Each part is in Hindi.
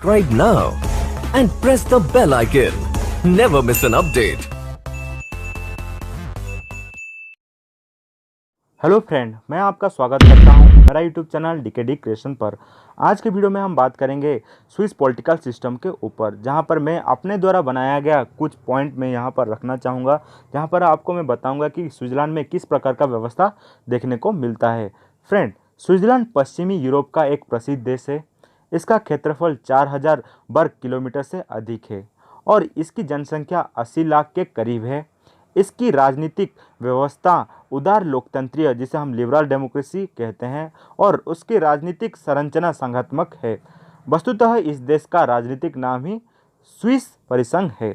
subscribe now and press the bell icon. Never miss an update. Hello friend, मैं आपका स्वागत करता हूं मेरा यूट्यूब चैनल डीकेडी क्रिएशन पर। आज के वीडियो में हम बात करेंगे स्विस पॉलिटिकल सिस्टम के ऊपर, जहां पर मैं अपने द्वारा बनाया गया कुछ पॉइंट में यहां पर रखना चाहूँगा, जहां पर आपको मैं बताऊंगा कि स्विट्ज़रलैंड में किस प्रकार का व्यवस्था देखने को मिलता है। फ्रेंड, स्विट्ज़रलैंड पश्चिमी यूरोप का एक प्रसिद्ध देश है। इसका क्षेत्रफल 4000 वर्ग किलोमीटर से अधिक है और इसकी जनसंख्या 80 लाख के करीब है। इसकी राजनीतिक व्यवस्था उदार लोकतंत्रीय, जिसे हम लिबरल डेमोक्रेसी कहते हैं, और उसकी राजनीतिक संरचना संघात्मक है। वस्तुतः इस देश का राजनीतिक नाम ही स्विस परिसंघ है।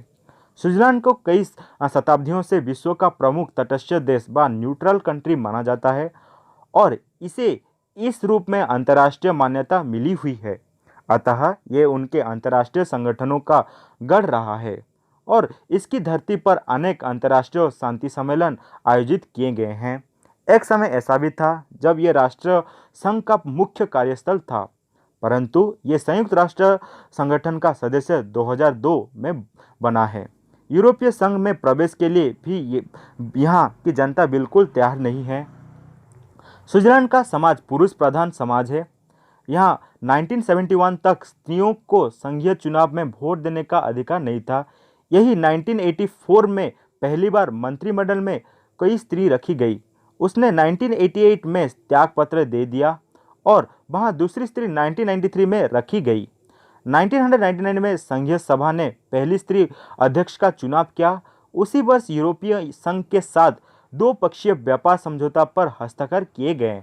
स्विट्जरलैंड को कई शताब्दियों से विश्व का प्रमुख तटस्थ देश व न्यूट्रल कंट्री माना जाता है और इसे इस रूप में अंतर्राष्ट्रीय मान्यता मिली हुई है। अतः ये उनके अंतर्राष्ट्रीय संगठनों का गढ़ रहा है और इसकी धरती पर अनेक अंतर्राष्ट्रीय शांति सम्मेलन आयोजित किए गए हैं। एक समय ऐसा भी था जब ये राष्ट्र संघ का मुख्य कार्यस्थल था, परंतु ये संयुक्त राष्ट्र संगठन का सदस्य 2002 में बना है। यूरोपीय संघ में प्रवेश के लिए भी यहाँ की जनता बिल्कुल तैयार नहीं है। स्विट्जरलैंड का समाज पुरुष प्रधान समाज है। यहाँ 1971 तक स्त्रियों को संघीय चुनाव में वोट देने का अधिकार नहीं था। यही 1984 में पहली बार मंत्रिमंडल में कोई स्त्री रखी गई। उसने 1988 में त्यागपत्र दे दिया और वहां दूसरी स्त्री 1993 में रखी गई। 1999 में संघीय सभा ने पहली स्त्री अध्यक्ष का चुनाव किया। उसी वर्ष यूरोपीय संघ के साथ दो पक्षीय व्यापार समझौता पर हस्ताक्षर किए गए।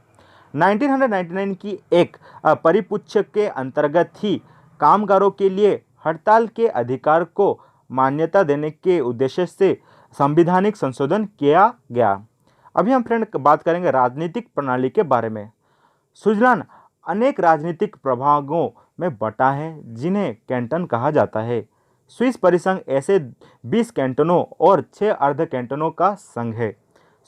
1999 की एक परिपुच्छ के अंतर्गत ही कामगारों के लिए हड़ताल के अधिकार को मान्यता देने के उद्देश्य से संवैधानिक संशोधन किया गया। अभी हम फ्रेंड बात करेंगे राजनीतिक प्रणाली के बारे में। स्विट्जरलैंड अनेक राजनीतिक प्रभागों में बटा है, जिन्हें कैंटन कहा जाता है। स्विस परिसंघ ऐसे 20 कैंटनों और 6 अर्ध कैंटनों का संघ है।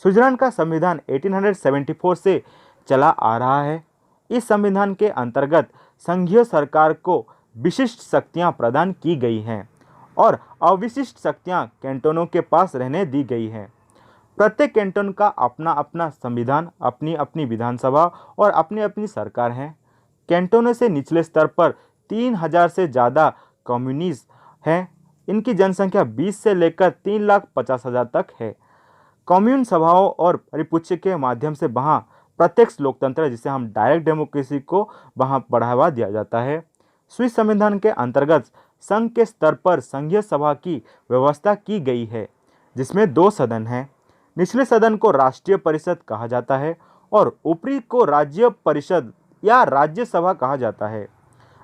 स्विट्जरलैंड का संविधान 1874 से चला आ रहा है। इस संविधान के अंतर्गत संघीय सरकार को विशिष्ट शक्तियां प्रदान की गई हैं और अविशिष्ट शक्तियां कैंटोनों के पास रहने दी गई हैं। प्रत्येक कैंटन का अपना अपना संविधान, अपनी अपनी विधानसभा और अपनी अपनी सरकार है। कैंटोनों से निचले स्तर पर 3000 से ज़्यादा कम्युनिस्ट हैं। इनकी जनसंख्या 20 से लेकर 3,50,000 तक है। कम्यून सभाओं और परिपुच्छ के माध्यम से वहाँ प्रत्यक्ष लोकतंत्र, जिसे हम डायरेक्ट डेमोक्रेसी को वहाँ बढ़ावा दिया जाता है। स्विस संविधान के अंतर्गत संघ के स्तर पर संघीय सभा की व्यवस्था की गई है, जिसमें 2 सदन हैं। निचले सदन को राष्ट्रीय परिषद कहा जाता है और ऊपरी को राज्य परिषद या राज्यसभा कहा जाता है।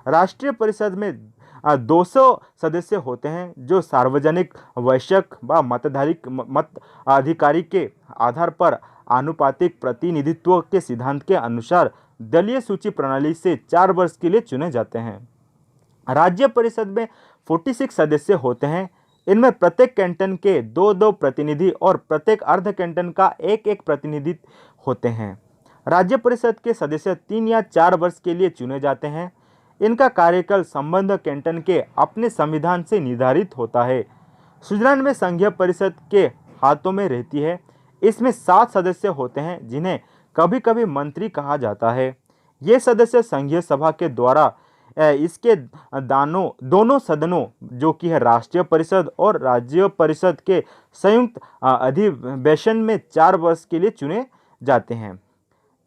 राष्ट्रीय परिषद में 200 सदस्य होते हैं, जो सार्वजनिक, वैश्विक व मत अधिकारी के आधार पर आनुपातिक प्रतिनिधित्व के सिद्धांत के अनुसार दलीय सूची प्रणाली से 4 वर्ष के लिए चुने जाते हैं। राज्य परिषद में 46 सदस्य होते हैं। इनमें प्रत्येक कैंटन के 2-2 प्रतिनिधि और प्रत्येक अर्ध कैंटन का 1-1 प्रतिनिधि होते हैं। राज्य परिषद के सदस्य 3 या 4 वर्ष के लिए चुने जाते हैं। इनका कार्यकाल संबद्ध कैंटन के अपने संविधान से निर्धारित होता है। स्विट्जरलैंड में संघीय परिषद के हाथों में रहती है। इसमें 7 सदस्य होते हैं, जिन्हें कभी कभी मंत्री कहा जाता है। ये सदस्य संघीय सभा के द्वारा इसके दोनों सदनों, जो कि है राष्ट्रीय परिषद और राज्य परिषद के संयुक्त अधिवेशन में 4 वर्ष के लिए चुने जाते हैं।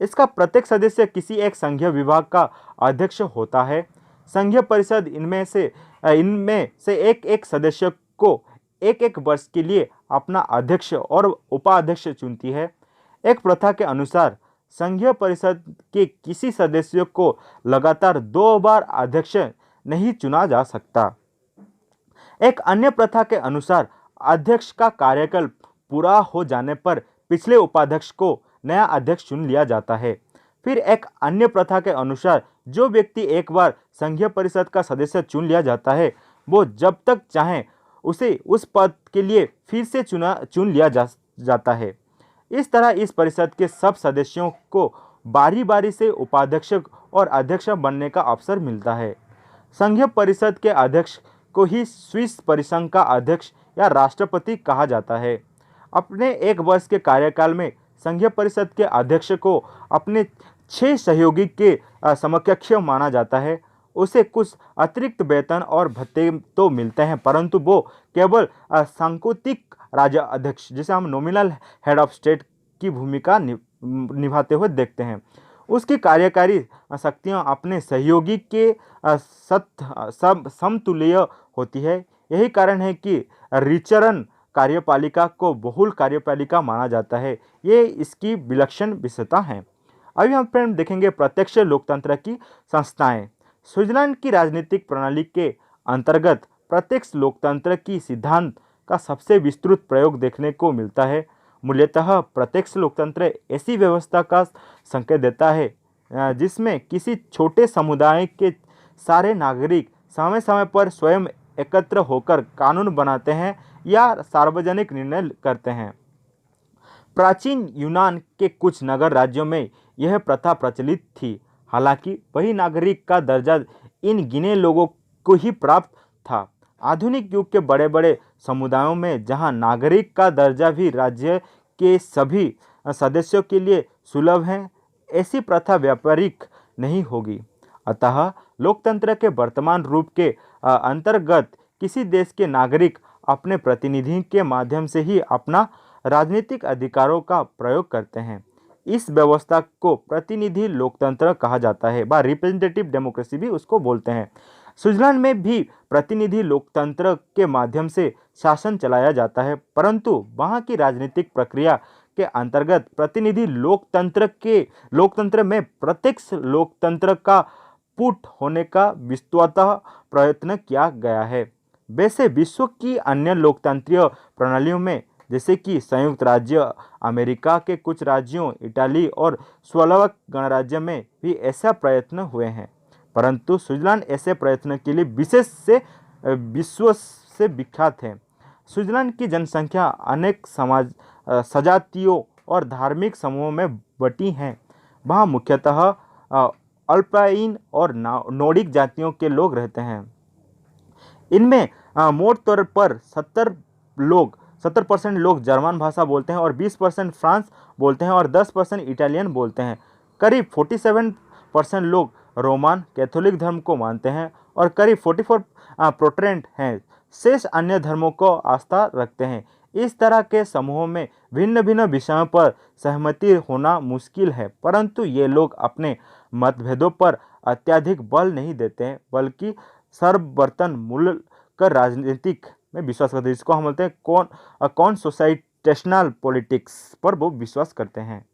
इसका प्रत्येक सदस्य किसी एक संघीय विभाग का अध्यक्ष होता है। संघीय परिषद इनमें से एक सदस्य को 1-1 वर्ष के लिए अपना अध्यक्ष और उपाध्यक्ष चुनती है। एक प्रथा के अनुसार संघीय परिषद के किसी सदस्य को लगातार 2 बार अध्यक्ष नहीं चुना जा सकता। एक अन्य प्रथा के अनुसार अध्यक्ष का कार्यकाल पूरा हो जाने पर पिछले उपाध्यक्ष को नया अध्यक्ष चुन लिया जाता है। फिर एक अन्य प्रथा के अनुसार जो व्यक्ति एक बार संघीय परिषद का सदस्य चुन लिया जाता है, वो जब तक चाहे उसे उस पद के लिए फिर से चुन लिया जाता है। इस तरह इस परिषद के सब सदस्यों को बारी बारी से उपाध्यक्ष और अध्यक्ष बनने का अवसर मिलता है। संघीय परिषद के अध्यक्ष को ही स्विस परिसंघ का अध्यक्ष या राष्ट्रपति कहा जाता है। अपने 1 वर्ष के कार्यकाल में संघीय परिषद के अध्यक्ष को अपने 6 सहयोगी के समकक्ष माना जाता है। उसे कुछ अतिरिक्त वेतन और भत्ते तो मिलते हैं, परंतु वो केवल सांकेतिक राज्य अध्यक्ष, जिसे हम नॉमिनल हेड ऑफ स्टेट की भूमिका निभाते हुए देखते हैं। उसकी कार्यकारी शक्तियां अपने सहयोगी के समतुल्य होती है। यही कारण है कि रिचरन कार्यपालिका को बहुल कार्यपालिका माना जाता है। ये इसकी विलक्षण विशेषता है। अभी हम फ्रेंड देखेंगे प्रत्यक्ष लोकतंत्र की संस्थाएं। स्विट्जरलैंड की राजनीतिक प्रणाली के अंतर्गत प्रत्यक्ष लोकतंत्र की सिद्धांत का सबसे विस्तृत प्रयोग देखने को मिलता है। मूल्यतः प्रत्यक्ष लोकतंत्र ऐसी व्यवस्था का संकेत देता है जिसमें किसी छोटे समुदाय के सारे नागरिक समय समय पर स्वयं एकत्र होकर कानून बनाते हैं या सार्वजनिक निर्णय करते हैं। प्राचीन यूनान के कुछ नगर राज्यों में यह प्रथा प्रचलित थी। हालांकि वही नागरिक का दर्जा इन गिने लोगों को ही प्राप्त था। आधुनिक युग के बड़े बड़े समुदायों में जहां नागरिक का दर्जा भी राज्य के सभी सदस्यों के लिए सुलभ है, ऐसी प्रथा व्यापारिक नहीं होगी। अतः लोकतंत्र के वर्तमान रूप के अंतर्गत किसी देश के नागरिक अपने प्रतिनिधि के माध्यम से ही अपना राजनीतिक अधिकारों का प्रयोग करते हैं। इस व्यवस्था को प्रतिनिधि लोकतंत्र कहा जाता है, व रिप्रेजेंटेटिव डेमोक्रेसी भी उसको बोलते हैं। स्विट्जरलैंड में भी प्रतिनिधि लोकतंत्र के माध्यम से शासन चलाया जाता है, परंतु वहाँ की राजनीतिक प्रक्रिया के अंतर्गत प्रतिनिधि लोकतंत्र में प्रत्यक्ष लोकतंत्र का पुट होने का विस्तृतः प्रयत्न किया गया है। वैसे विश्व की अन्य लोकतंत्रीय प्रणालियों में, जैसे कि संयुक्त राज्य अमेरिका के कुछ राज्यों, इटाली और स्लोवाक गणराज्य में भी ऐसा प्रयत्न हुए हैं, परंतु स्विट्जरलैंड ऐसे प्रयत्न के लिए विश्व से विख्यात है। स्विट्जरलैंड की जनसंख्या अनेक सजातियों और धार्मिक समूहों में बटी हैं। वहाँ मुख्यतः अल्पाइन और नॉर्डिक जातियों के लोग रहते हैं। इनमें मोटे तौर पर 70% लोग जर्मन भाषा बोलते हैं और 20% फ्रांस बोलते हैं और 10% इटालियन बोलते हैं। करीब 47% लोग रोमान कैथोलिक धर्म को मानते हैं और करीब 44 प्रोटेस्टेंट हैं। शेष अन्य धर्मों को आस्था रखते हैं। इस तरह के समूहों में भिन्न भिन्न विषयों पर सहमति होना मुश्किल है, परंतु ये लोग अपने मतभेदों पर अत्यधिक बल नहीं देते हैं, बल्कि सर्ववर्तन मूलक राजनीतिक में विश्वास करते हैं, जिसको हम बोलते हैं कौन सोसाइटेशनल पॉलिटिक्स पर वो विश्वास करते हैं।